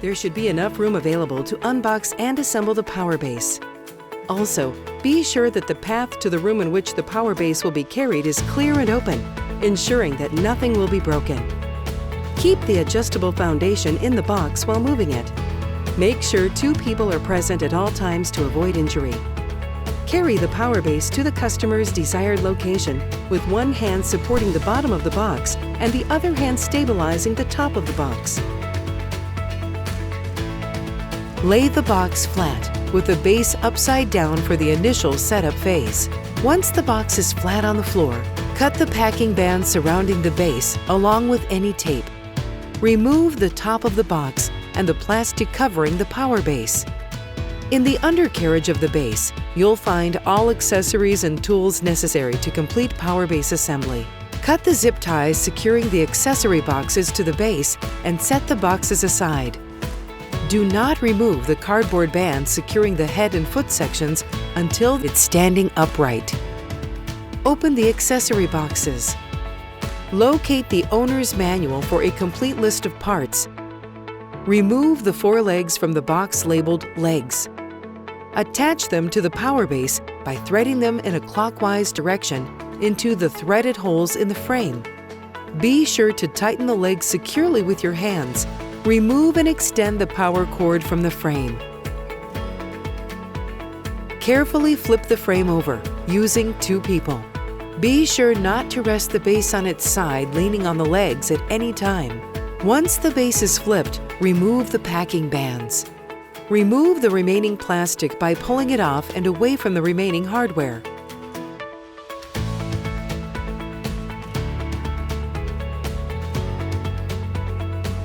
there should be enough room available to unbox and assemble the power base. Also, be sure that the path to the room in which the power base will be carried is clear and open, ensuring that nothing will be broken. Keep the adjustable foundation in the box while moving it. Make sure 2 people are present at all times to avoid injury. Carry the power base to the customer's desired location with one hand supporting the bottom of the box and the other hand stabilizing the top of the box. Lay the box flat with the base upside down for the initial setup phase. Once the box is flat on the floor, cut the packing band surrounding the base along with any tape. Remove the top of the box and the plastic covering the power base. In the undercarriage of the base, you'll find all accessories and tools necessary to complete power base assembly. Cut the zip ties securing the accessory boxes to the base and set the boxes aside. Do not remove the cardboard band securing the head and foot sections until it's standing upright. Open the accessory boxes. Locate the owner's manual for a complete list of parts. Remove the 4 legs from the box labeled legs. Attach them to the power base by threading them in a clockwise direction into the threaded holes in the frame. Be sure to tighten the legs securely with your hands. Remove and extend the power cord from the frame. Carefully flip the frame over, using 2 people. Be sure not to rest the base on its side, leaning on the legs at any time. Once the base is flipped, remove the packing bands. Remove the remaining plastic by pulling it off and away from the remaining hardware.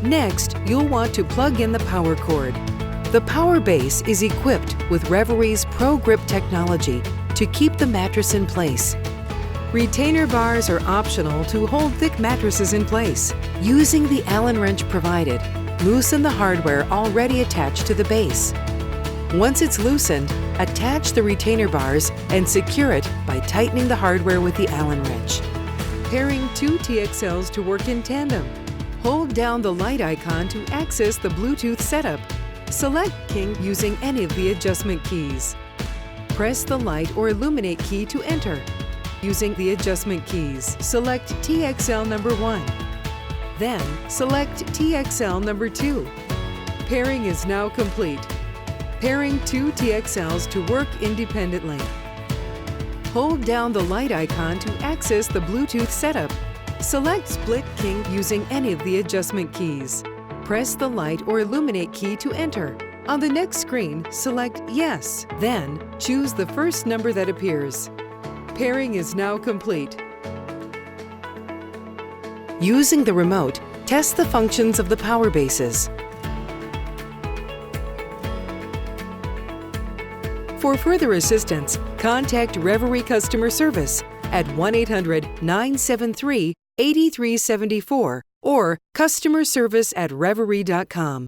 Next, you'll want to plug in the power cord. The power base is equipped with Reverie's Pro Grip technology to keep the mattress in place. Retainer bars are optional to hold thick mattresses in place. Using the Allen wrench provided, loosen the hardware already attached to the base. Once it's loosened, attach the retainer bars and secure it by tightening the hardware with the Allen wrench. Pairing 2 TXLs to work in tandem. Hold down the light icon to access the Bluetooth setup. Select King using any of the adjustment keys. Press the light or illuminate key to enter. Using the adjustment keys, select TXL number 1. Then, select TXL number 2. Pairing is now complete. Pairing 2 TXLs to work independently. Hold down the light icon to access the Bluetooth setup. Select Split King using any of the adjustment keys. Press the light or illuminate key to enter. On the next screen, select Yes. Then, choose the first number that appears. Pairing is now complete. Using the remote, test the functions of the power bases. For further assistance, contact Reverie Customer Service at 1-800-973-8374 or customerservice@reverie.com.